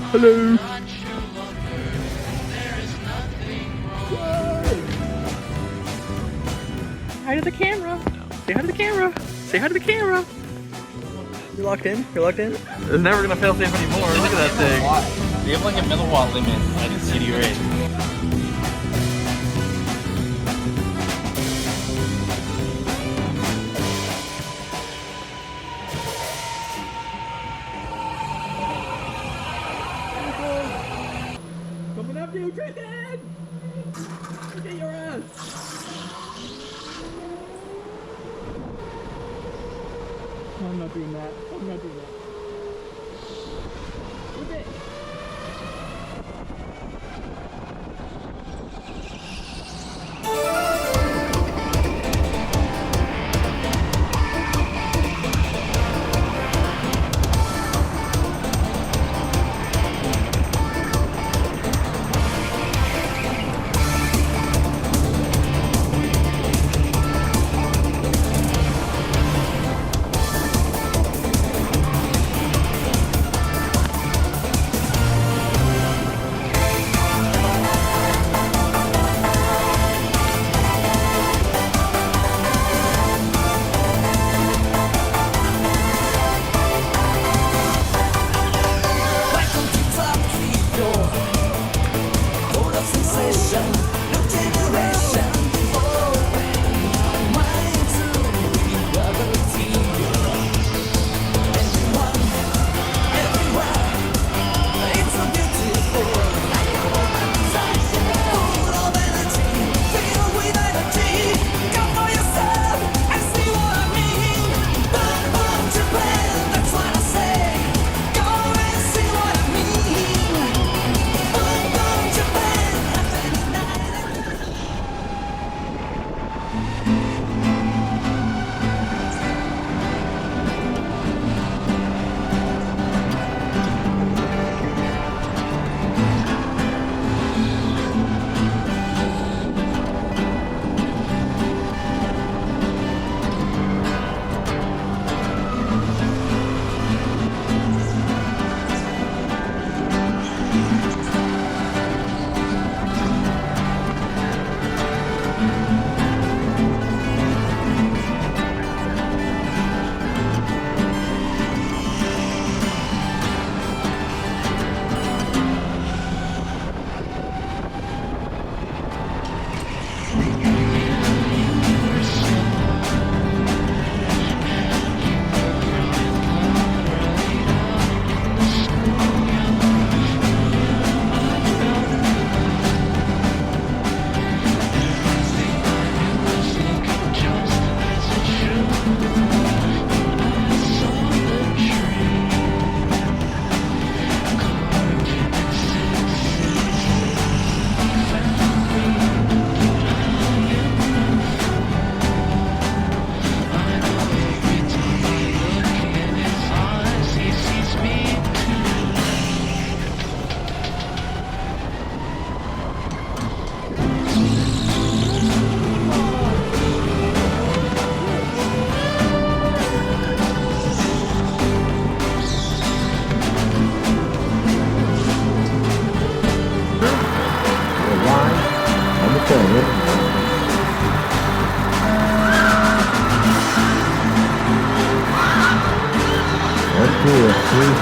Hello. Hi to the camera. Say hi to the camera. Say hi to the camera. You locked in? You're locked in? It's never gonna fail safe anymore. Look at that thing. They have like a milliwatt limit at the CDRA. Coming up to you, Tristan! Look at your ass! I'm not doing that. I'm not doing that. Whip it!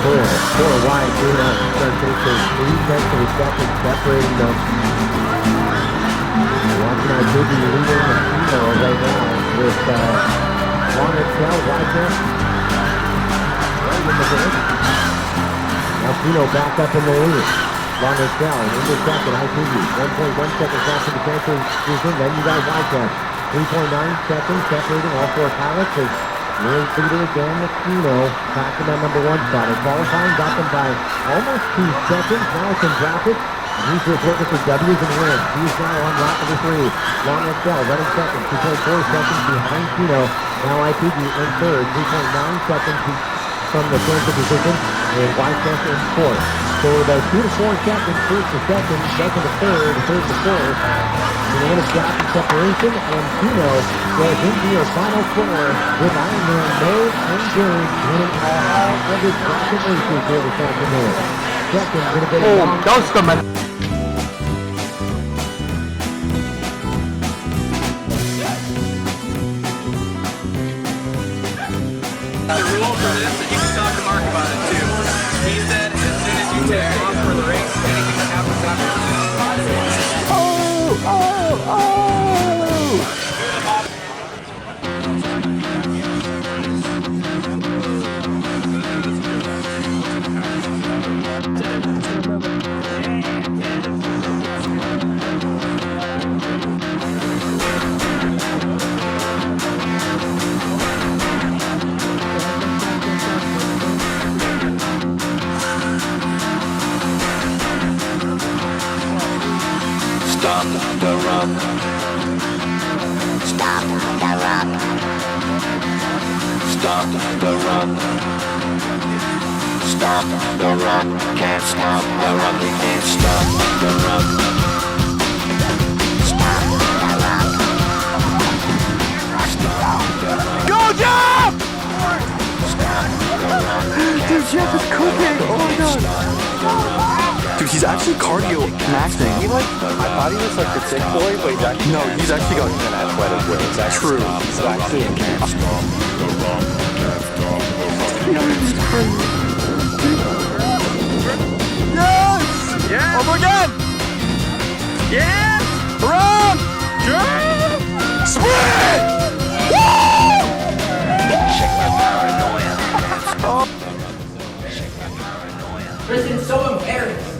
Four wide, 3 out, start taking 3/10 of a second, separating them. Watching our baby leading the female right now with long tail, wide there. Right in the game. Now Pino back up in the lead. Long tail, into second, IPV. 1.1 seconds after the transfer season, then you got wide there. 3.9 seconds separating all 4 pilots. Really leader again, Pino, passing that number 1 spot. And qualifying got them by almost 2 seconds. Now it can drop it. He's just looking for W's and wins. He's now on lap number 3. Long XL, running second, 2.4 seconds behind Pino. Now IPG in third, 3.9 seconds from the transfer position. And Wycliffe in fourth. So about 2 to 4 seconds, first to second, second to third to fourth. And a little gap in separation, and Pino goes into your final 4 with Ironman mode and James winning all of his bracket races here this afternoon. So second. Gonna get a Oh, long that was good, man. The rule for this, and you can talk to Mark about it too. He said as soon as you take off for the race, anything that happens after Stop the run. Stop the run. Stop the run. Stop the run. Can't stop the run. You can't stop the run. Stop the run. Stop the run. Go, Jeff! Stop the run. Dude, Jeff is cooking. Oh my god. Dude, he's actually cardio maxing. I thought he was like the sick boy, but he's actually No, he's actually got an athletic way. It's actually true. He's actually Yes! Yeah! Over again! Yeah! Run! Jump! Sprint! Woo! Tristan's so embarrassed.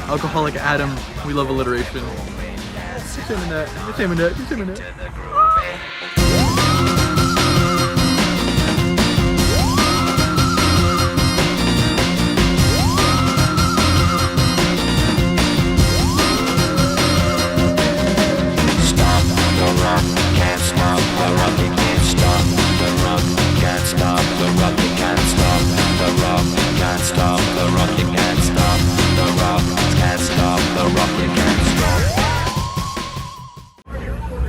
Alcoholic Adam. We love alliteration. You're saying that. You're saying that. You're saying that. Stop the run. Can't stop the run. You can't stop the run. Can't stop the run. You can't stop the run. Can't stop the run. You can't stop the run. Can't stop the run. You can't stop.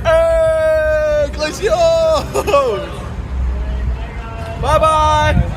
Hey, Glacios! Bye bye!